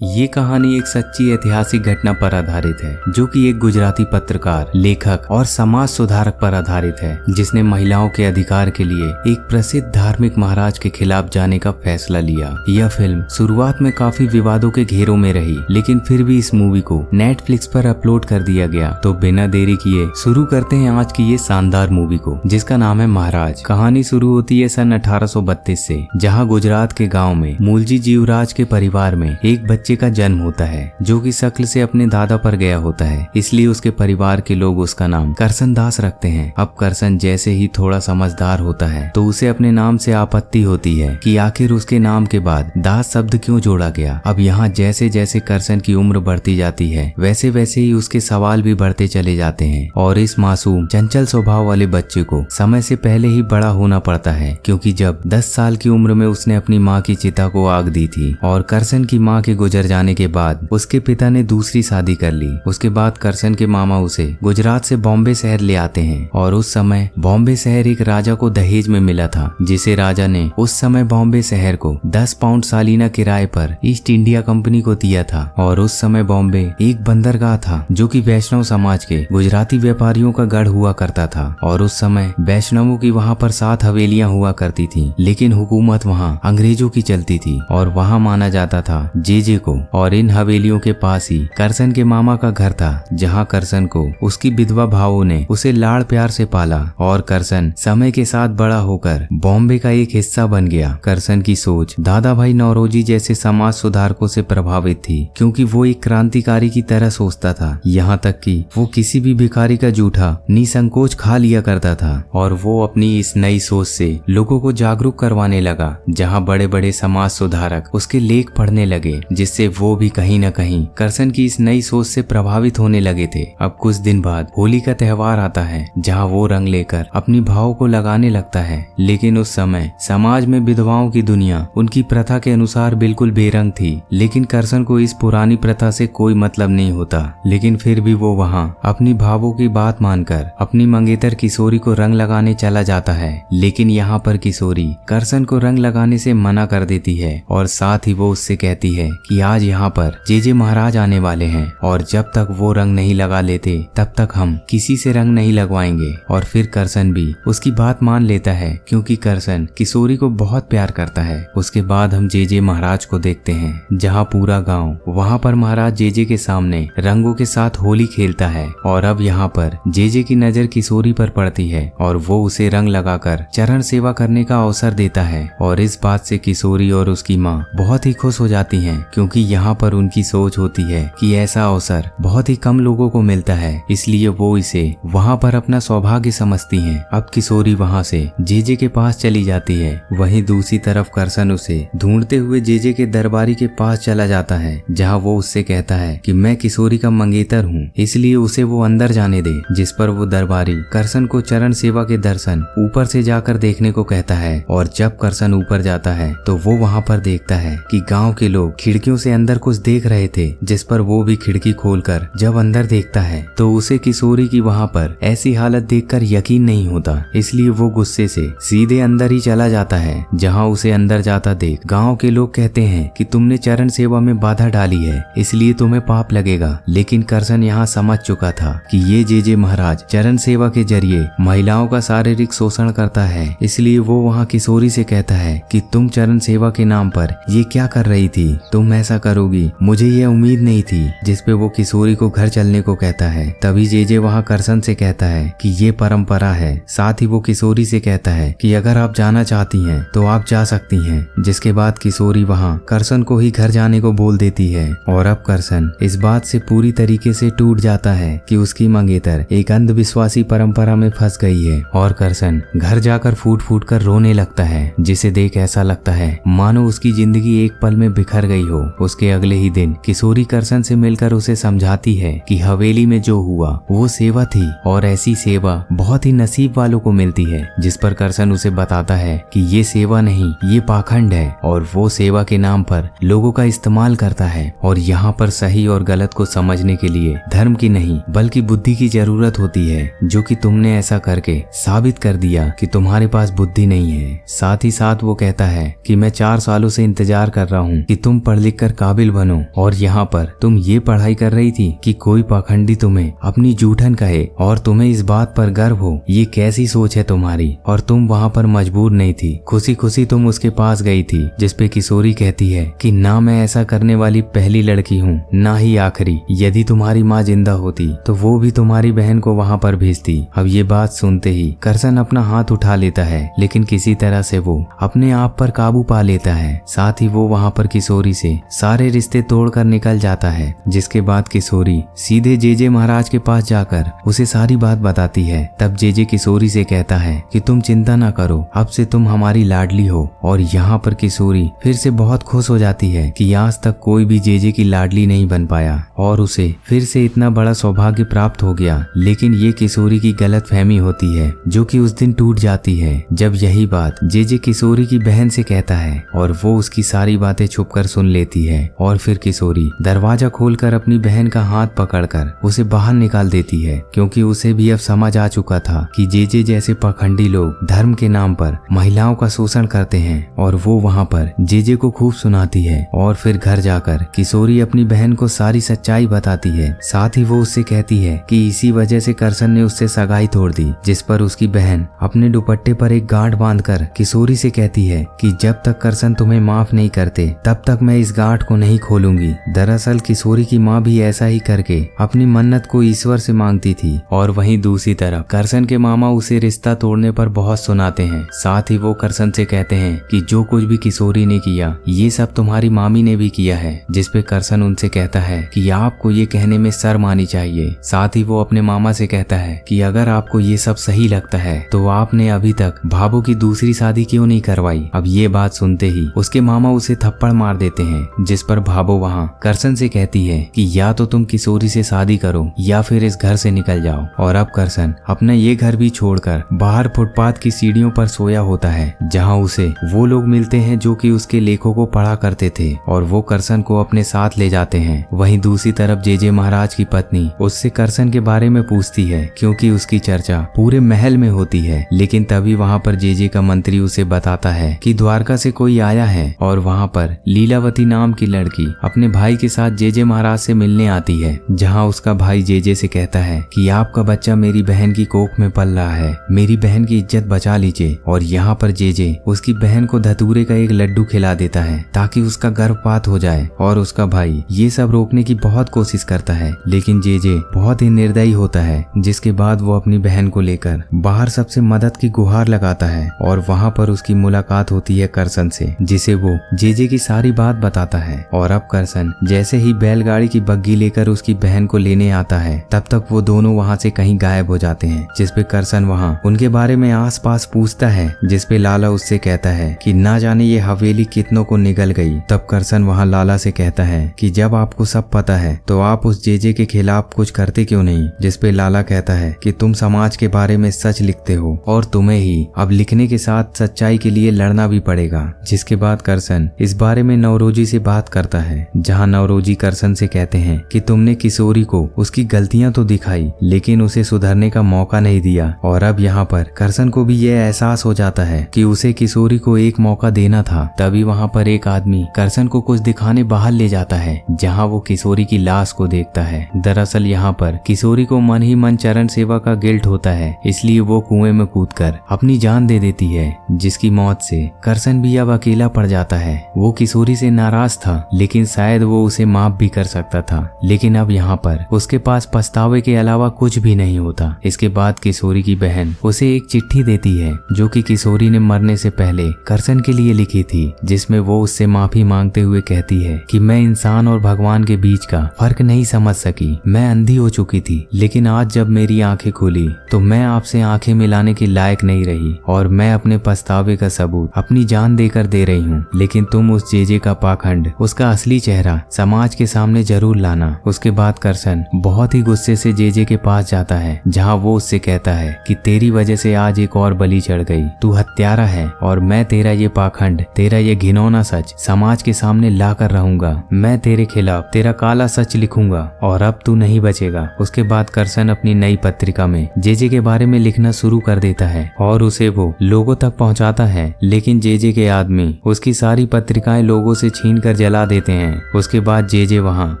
ये कहानी एक सच्ची ऐतिहासिक घटना पर आधारित है जो कि एक गुजराती पत्रकार, लेखक और समाज सुधारक पर आधारित है जिसने महिलाओं के अधिकार के लिए एक प्रसिद्ध धार्मिक महाराज के खिलाफ जाने का फैसला लिया। यह फिल्म शुरुआत में काफी विवादों के घेरों में रही, लेकिन फिर भी इस मूवी को नेटफ्लिक्स पर अपलोड कर दिया गया। तो बिना देरी किए शुरू करते हैं आज की ये शानदार मूवी को, जिसका नाम है महाराज। कहानी शुरू होती है सन 1832 से, जहाँ गुजरात के गाँव में मूलजी जीवराज के परिवार में एक बच्चे का जन्म होता है जो कि शक्ल से अपने दादा पर गया होता है, इसलिए उसके परिवार के लोग उसका नाम करसन दास रखते हैं। अब करसन जैसे ही थोड़ा समझदार होता है तो उसे अपने नाम से आपत्ति होती है कि आखिर उसके नाम के बाद दास शब्द क्यों जोड़ा गया। अब यहाँ जैसे जैसे करसन की उम्र बढ़ती जाती है वैसे वैसे ही उसके सवाल भी बढ़ते चले जाते हैं और इस मासूम चंचल स्वभाव वाले बच्चे को समय से पहले ही बड़ा होना पड़ता है, क्योंकि जब 10 साल की उम्र में उसने अपनी माँ की चिता को आग दी थी और करसन की माँ के गुजर जाने के बाद उसके पिता ने दूसरी शादी कर ली। उसके बाद करसन के मामा उसे गुजरात से बॉम्बे शहर ले आते हैं और उस समय बॉम्बे शहर एक राजा को दहेज में मिला था, जिसे राजा ने उस समय बॉम्बे शहर को 10 पाउंड सालाना किराए पर ईस्ट इंडिया कंपनी को दिया था। और उस समय बॉम्बे एक बंदरगाह था जो कि वैष्णव समाज के गुजराती व्यापारियों का गढ़ हुआ करता था। और उस समय वैष्णवों की वहाँ पर 7 हवेलियां हुआ करती थी, लेकिन हुकूमत वहाँ अंग्रेजों की चलती थी और वहाँ माना जाता था जे को। और इन हवेलियों के पास ही करसन के मामा का घर था, जहाँ करसन को उसकी विधवा भावों ने उसे लाड़ प्यार से पाला और करसन समय के साथ बड़ा होकर बॉम्बे का एक हिस्सा बन गया। करसन की सोच दादा भाई नौरोजी जैसे समाज सुधारकों से प्रभावित थी, क्योंकि वो एक क्रांतिकारी की तरह सोचता था। यहाँ तक कि वो किसी भी भिखारी का जूठा निसंकोच खा लिया करता था। और वो अपनी इस नई सोच से लोगों को जागरूक करवाने लगा, जहाँ बड़े बड़े समाज सुधारक उसके लेख पढ़ने लगे, जिससे वो भी कहीं न कहीं करसन की इस नई सोच से प्रभावित होने लगे थे। अब कुछ दिन बाद होली का त्योहार आता है, जहां वो रंग लेकर अपनी भाव को लगाने लगता है। लेकिन उस समय समाज में विधवाओं की दुनिया उनकी प्रथा के अनुसार बिल्कुल बेरंग थी, लेकिन करसन को इस पुरानी प्रथा से कोई मतलब नहीं होता। लेकिन फिर भी वो वहाँ अपनी भावों की बात मानकर अपनी मंगेतर किशोरी को रंग लगाने चला जाता है। लेकिन यहाँ पर किशोरी करसन को रंग लगाने से मना कर देती है और साथ ही वो उससे कहती है कि आज यहाँ पर जे महाराज आने वाले हैं और जब तक वो रंग नहीं लगा लेते तब तक हम किसी से रंग नहीं लगवाएंगे। और फिर करसन भी उसकी बात मान लेता है, क्योंकि करसन किशोरी को बहुत प्यार करता है। उसके बाद हम जे महाराज को देखते हैं, जहाँ पूरा गांव वहाँ पर महाराज जे के सामने रंगों के साथ होली खेलता है। और अब यहाँ पर जे की नजर किशोरी पर पड़ती है और वो उसे रंग लगाकर चरण सेवा करने का अवसर देता है। और इस बात से किशोरी और उसकी माँ बहुत ही खुश हो जाती हैं, क्योंकि यहाँ पर उनकी सोच होती है कि ऐसा अवसर बहुत ही कम लोगों को मिलता है, इसलिए वो इसे वहाँ पर अपना सौभाग्य समझती हैं। अब किशोरी वहाँ से जे के पास चली जाती है। वहीं दूसरी तरफ करसन उसे ढूंढते हुए जे के दरबारी के पास चला जाता है, जहाँ वो उससे कहता है कि मैं किशोरी का मंगेतर हूँ, इसलिए उसे वो अंदर जाने दे। जिस पर वो दरबारी करसन को चरण सेवा के दर्शन ऊपर से जाकर देखने को कहता है। और जब करसन ऊपर जाता है तो वो वहाँ पर देखता है कि गाँव के लोग खिड़कियों से अंदर कुछ देख रहे थे, जिस पर वो भी खिड़की खोलकर जब अंदर देखता है तो उसे किशोरी की वहाँ पर ऐसी हालत देखकर यकीन नहीं होता, इसलिए वो गुस्से से सीधे अंदर ही चला जाता है। जहाँ उसे अंदर जाता देख गांव के लोग कहते हैं कि तुमने चरण सेवा में बाधा डाली है, इसलिए तुम्हें पाप लगेगा। लेकिन करसन यहाँ समझ चुका था कि ये जे महाराज चरण सेवा के जरिए महिलाओं का शारीरिक शोषण करता है, इसलिए वो वहाँ किशोरी से कहता है कि तुम चरण सेवा के नाम पर ये क्या कर रही थी, तुम ऐसा करोगी, मुझे ये उम्मीद नहीं थी। जिस पे वो किशोरी को घर चलने को कहता है। तभी जे वहाँ करसन से कहता है कि ये परंपरा है। साथ ही वो किशोरी से कहता है कि अगर आप जाना चाहती हैं तो आप जा सकती हैं। जिसके बाद किशोरी वहाँ करसन को ही घर जाने को बोल देती है। और अब करसन इस बात से पूरी तरीके से टूट जाता है कि उसकी मंगेतर एक अंधविश्वासी परंपरा में फंस गई है। और करसन घर जाकर फूट फूट कर रोने लगता है, जिसे देख ऐसा लगता है मानो उसकी जिंदगी एक पल में बिखर गई हो। उसके अगले ही दिन किशोरी करसन से मिलकर उसे समझाती है कि हवेली में जो हुआ वो सेवा थी और ऐसी सेवा बहुत ही नसीब वालों को मिलती है। जिस पर करसन उसे बताता है कि ये सेवा नहीं, ये पाखंड है और वो सेवा के नाम पर लोगों का इस्तेमाल करता है। और यहाँ पर सही और गलत को समझने के लिए धर्म की नहीं बल्कि बुद्धि की जरूरत होती है, जो कि तुमने ऐसा करके साबित कर दिया कि तुम्हारे पास बुद्धि नहीं है। साथ ही साथ वो कहता है कि मैं 4 सालों से इंतजार कर रहा हूँ कि तुम पढ़ लिख कर काबिल बनो, और यहाँ पर तुम ये पढ़ाई कर रही थी कि कोई पाखंडी तुम्हें अपनी जूठन कहे और तुम्हें इस बात पर गर्व हो। ये कैसी सोच है तुम्हारी। और तुम वहाँ पर मजबूर नहीं थी, खुशी खुशी तुम उसके पास गई थी, जिसपे किशोरी कहती है कि ना मैं ऐसा करने वाली पहली लड़की हूँ, ना ही आखिरी। यदि तुम्हारी माँ जिंदा होती तो वो भी तुम्हारी बहन को वहाँ पर भेजती। अब ये बात सुनते ही करसन अपना हाथ उठा लेता है, लेकिन किसी तरह से वो अपने आप पर काबू पा लेता है। साथ ही वो वहाँ पर किशोरी से सारे रिश्ते तोड़कर निकल जाता है। जिसके बाद किशोरी सीधे जेजे महाराज के पास जाकर उसे सारी बात बताती है। तब जेजे किशोरी से कहता है कि तुम चिंता ना करो, अब से तुम हमारी लाडली हो। और यहाँ पर किशोरी फिर से बहुत खुश हो जाती है कि आज तक कोई भी जेजे की लाडली नहीं बन पाया और उसे फिर से इतना बड़ा सौभाग्य प्राप्त हो गया। लेकिन ये किशोरी की गलतफहमी होती है जो कि उस दिन टूट जाती है जब यही बात जेजे किशोरी की बहन से कहता है और वो उसकी सारी बातें छुपकर सुन लेती है। और फिर किशोरी दरवाजा खोलकर अपनी बहन का हाथ पकड़कर उसे बाहर निकाल देती है, क्योंकि उसे भी अब समझ आ चुका था कि जेजे जैसे पाखंडी लोग धर्म के नाम पर महिलाओं का शोषण करते हैं। और वो वहाँ पर जेजे को खूब सुनाती है। और फिर घर जाकर किशोरी अपनी बहन को सारी सच्चाई बताती है। साथ ही वो उससे कहती है कि इसी वजह से करसन ने उससे सगाई तोड़ दी। जिस पर उसकी बहन अपने दुपट्टे पर एक गांठ बांधकर किशोरी से कहती है कि जब तक करसन तुम्हें माफ नहीं करते तब तक मैं इस गांठ को नहीं खोलूंगी। दरअसल किशोरी की माँ भी ऐसा ही करके अपनी मन्नत को ईश्वर से मांगती थी। और वहीं दूसरी तरफ करसन के मामा उसे रिश्ता तोड़ने पर बहुत सुनाते हैं। साथ ही वो करसन से कहते हैं कि जो कुछ भी किशोरी ने किया ये सब तुम्हारी मामी ने भी किया है। जिसपे करसन उनसे कहता है कि आपको ये कहने में शर्म आनी चाहिए। साथ ही वो अपने मामा से कहता है कि अगर आपको ये सब सही लगता है तो आपने अभी तक भाभो की दूसरी शादी क्यों नहीं करवाई। अब ये बात सुनते ही उसके मामा उसे थप्पड़ मार देते हैं। जिस पर भाभो वहाँ करसन से कहती है कि या तो तुम किशोरी से शादी करो या फिर इस घर से निकल जाओ। और अब करसन अपना ये घर भी छोड़कर बाहर फुटपाथ की सीढ़ियों पर सोया होता है, जहाँ उसे वो लोग मिलते हैं जो कि उसके लेखों को पढ़ा करते थे और वो करसन को अपने साथ ले जाते हैं। वहीं दूसरी तरफ जेजे महाराज की पत्नी उससे करसन के बारे में पूछती है, क्योंकि उसकी चर्चा पूरे महल में होती है। लेकिन तभी वहाँ पर जेजे का मंत्री उसे बताता है कि द्वारका से कोई आया है और वहाँ पर लीलावती नाम की लड़की अपने भाई के साथ जेजे महाराज से मिलने आती है, जहाँ उसका भाई जेजे से कहता है कि आपका बच्चा मेरी बहन की कोख में पल रहा है, मेरी बहन की इज्जत बचा लीजिए। और यहाँ पर जेजे उसकी बहन को धतूरे का एक लड्डू खिला देता है ताकि उसका गर्भपात हो जाए। और उसका भाई ये सब रोकने की बहुत कोशिश करता है, लेकिन जेजे बहुत ही निर्दयी होता है। जिसके बाद वो अपनी बहन को लेकर बाहर सबसे मदद की गुहार लगाता है और वहाँ पर उसकी मुलाकात होती है करसन से, जिसे वो जेजे की सारी बात बताता है। और अब करसन जैसे ही बैलगाड़ी की बग्गी लेकर उसकी बहन को लेने आता है तब तक वो दोनों वहाँ से कहीं गायब हो जाते हैं। जिसपे करसन वहाँ उनके बारे में आस पास पूछता है, जिसपे लाला उससे कहता है कि ना जाने ये हवेली कितनों को निगल गई। तब करसन वहाँ लाला से कहता है कि जब आपको सब पता है तो आप उस जेजे के खिलाफ कुछ करते क्यों नहीं। जिसपे लाला कहता है कि तुम समाज के बारे में सच लिखते हो और तुम्हें ही अब लिखने के साथ सच्चाई के लिए लड़ना भी पड़ेगा। जिसके बाद करसन इस बारे में नवरोजी से बात करता है, जहाँ नवरोजी करसन से कहते हैं कि तुमने किशोरी को उसकी गलतियां तो दिखाई लेकिन उसे सुधरने का मौका नहीं दिया। और अब यहाँ पर करसन को भी यह एहसास हो जाता है कि उसे किशोरी को एक मौका देना था। तभी वहाँ पर एक आदमी करसन को कुछ दिखाने बाहर ले जाता है, जहाँ वो किशोरी की लाश को देखता है। दरअसल यहाँ पर किशोरी को मन ही मन चरण सेवा का गिल्ट होता है, इसलिए वो कुएं में कूदकर अपनी जान दे देती है, जिसकी मौत से करसन भी अब अकेला पड़ जाता है। वो किशोरी से नाराज था, लेकिन शायद वो उसे माफ भी कर सकता था, लेकिन अब यहाँ पर उसके पास पछतावे के अलावा कुछ भी नहीं होता। इसके बाद किशोरी की बहन उसे एक चिट्ठी देती है जो कि किशोरी ने मरने से पहले करसन के लिए लिखी थी, जिसमें वो उससे माफी मांगते हुए कहती है कि मैं इंसान और भगवान के बीच का फर्क नहीं समझ सकी, मैं अंधी हो चुकी थी, लेकिन आज जब मेरी आंखें खुली तो मैं आपसे आंखें मिलाने के लायक नहीं रही और मैं अपने पछतावे का सबूत अपनी जान देकर दे रही हूँ। लेकिन तुम उस जेजे का पाखंड, उसका असली चेहरा समाज के सामने जरूर लाना। उसके बाद करसन बहुत ही गुस्से से जेजे के पास जाता है, जहाँ वो उससे कहता है कि तेरी वजह से आज एक और बलि चढ़ गई, तू हत्यारा है और मैं तेरा ये पाखंड, तेरा ये घिनौना सच समाज के सामने ला कर रहूंगा। मैं तेरे खिलाफ तेरा काला सच लिखूंगा और अब तू नहीं बचेगा। उसके बाद करसन अपनी नई पत्रिका में जेजे के बारे में लिखना शुरू कर देता है और उसे वो लोगों तक पहुंचाता है, लेकिन जेजे के आदमी उसकी सारी पत्रिकाएं लोगों से छीन कर घर जला देते हैं। उसके बाद जे वहाँ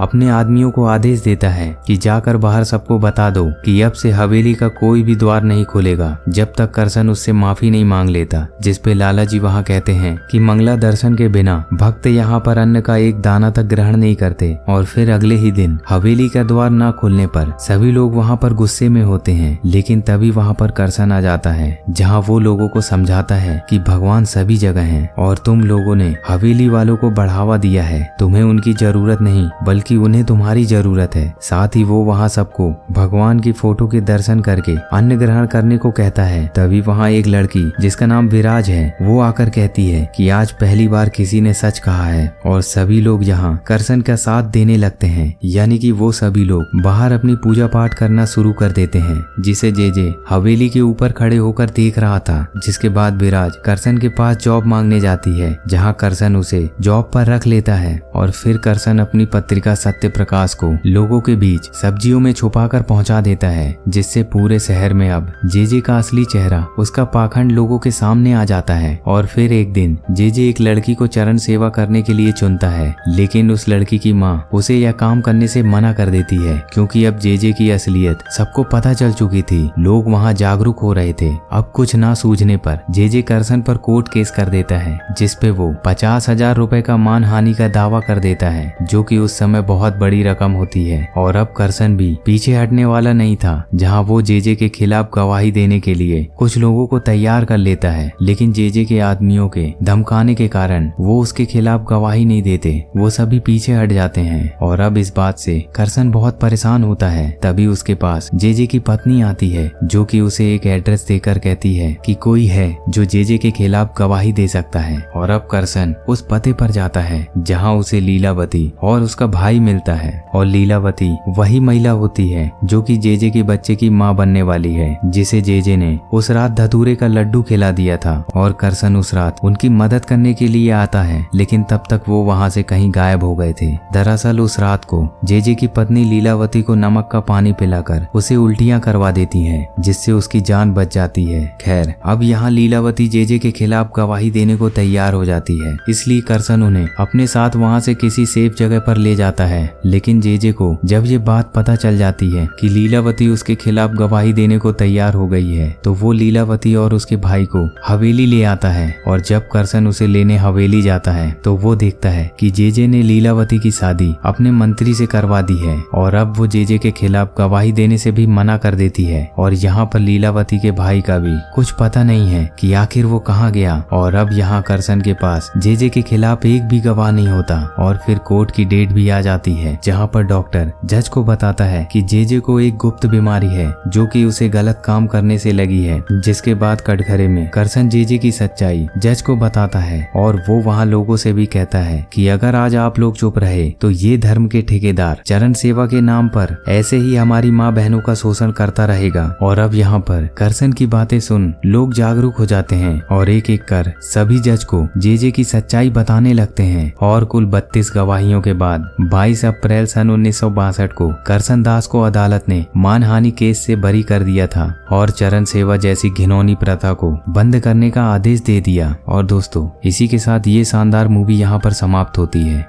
अपने आदमियों को आदेश देता है कि जाकर बाहर सबको बता दो कि अब से हवेली का कोई भी द्वार नहीं खुलेगा जब तक करसन उससे माफी नहीं मांग लेता। जिस पे लाला जी वहाँ कहते हैं कि मंगला दर्शन के बिना भक्त यहाँ पर अन्न का एक दाना तक ग्रहण नहीं करते। और फिर अगले ही दिन हवेली का द्वार न खुलने पर सभी लोग वहाँ पर गुस्से में होते हैं, लेकिन तभी वहाँ पर करसन आ जाता है, जहाँ वो लोगों को समझाता है कि भगवान सभी जगह हैं और तुम लोगों ने हवेली वालों को बढ़ावा दिया है। तुम्हें उनकी जरूरत नहीं बल्कि उन्हें तुम्हारी जरूरत है। साथ ही वो वहाँ सबको भगवान की फोटो के दर्शन करके अन्न ग्रहण करने को कहता है। तभी वहाँ एक लड़की जिसका नाम विराज है वो आकर कहती है कि आज पहली बार किसी ने सच कहा है। और सभी लोग यहाँ करसन का साथ देने लगते हैं, यानी कि वो सभी लोग बाहर अपनी पूजा पाठ करना शुरू कर देते हैं, जिसे जे हवेली के ऊपर खड़े होकर देख रहा था। जिसके बाद विराज करसन के पास जॉब मांगने जाती है, जहाँ करसन उसे जॉब पर रख लेता है। और फिर करसन अपनी पत्रिका सत्य प्रकाश को लोगों के बीच सब्जियों में छुपाकर पहुंचा देता है, जिससे पूरे शहर में अब जे का असली चेहरा, उसका पाखंड लोगों के सामने आ जाता है। और फिर एक दिन जे एक लड़की को चरण सेवा करने के लिए चुनता है, लेकिन उस लड़की की माँ उसे यह काम करने से मना कर देती है, क्योंकि अब जे की असलियत सबको पता चल चुकी थी। लोग वहाँ जागरूक हो रहे थे। अब कुछ ना सूझने पर जे करसन पर कोर्ट केस कर देता है, जिसपे वो 50,000 रुपए का मानहानि का दावा कर देता है, जो कि उस समय बहुत बड़ी रकम होती है। और अब करसन भी पीछे हटने वाला नहीं था, जहाँ वो जे के खिलाफ गवाही देने के लिए कुछ लोगों को तैयार कर लेता है, लेकिन जे के आदमियों के धमकाने के कारण वो उसके खिलाफ गवाही नहीं देते। वो सभी पीछे हट जाते हैं। और अब इस बात से करसन बहुत परेशान होता है। तभी उसके पास जे की पत्नी आती है, जो कि उसे एक एड्रेस देकर कहती है कि कोई है जो जे के खिलाफ गवाही दे सकता है। और अब करसन उस पते पर जाता है, जहाँ उसे लीलावती और उसका भाई मिलता है। और लीलावती वही महिला होती है जो कि जे के बच्चे की माँ बनने वाली है, जिसे जे ने उस रात धतूरे का लड्डू खिला दिया था। और करसन उस रात उनकी मदद करने के लिए आता है, लेकिन तब तक वो वहाँ से कहीं गायब हो गए थे। दरअसल उस रात को जे की पत्नी लीलावती को नमक का पानी पिलाकर उसे उल्टियाँ करवा देती है, जिससे उसकी जान बच जाती है। खैर, अब यहाँ लीलावती जे के खिलाफ गवाही देने को तैयार हो जाती है, इसलिए करसन उन्हें अपने साथ वहाँ से किसी सेफ जगह पर ले जाता है। लेकिन जे को जब ये बात पता चल जाती है कि लीलावती उसके खिलाफ गवाही देने को तैयार हो गई है, तो वो लीलावती और उसके भाई को हवेली ले आता है। और जब करसन उसे लेने हवेली जाता है, तो वो देखता है कि जे ने लीलावती की शादी अपने मंत्री से करवा दी है। और अब वो जे के खिलाफ गवाही देने से भी मना कर देती है। और यहाँ पर लीलावती के भाई का भी कुछ पता नहीं है कि आखिर वो कहाँ गया। और अब यहाँ करसन के पास जे के खिलाफ एक भी गवाह नहीं होता। और फिर कोर्ट की डेट भी आ जाती है, जहाँ पर डॉक्टर जज को बताता है कि जे को एक गुप्त बीमारी है, जो कि उसे गलत काम करने से लगी है। जिसके बाद कटघरे में करसन जे की सच्चाई जज को बताता है। और वो वहाँ लोगों से भी कहता है कि अगर आज आप लोग चुप रहे तो ये धर्म के ठेकेदार चरण सेवा के नाम पर ऐसे ही हमारी माँ बहनों का शोषण करता रहेगा। और अब यहाँ पर करसन की बातें सुन लोग जागरूक हो जाते हैं और एक एक कर सभी जज को जे की सच्चाई बताने लगते हैं। और कुल 32 गवाहियों के बाद 22 अप्रैल सन 1962 को करसन दास को अदालत ने मानहानि केस से बरी कर दिया था और चरण सेवा जैसी घिनौनी प्रथा को बंद करने का आदेश दे दिया। और दोस्तों, इसी के साथ ये शानदार मूवी यहाँ पर समाप्त होती है।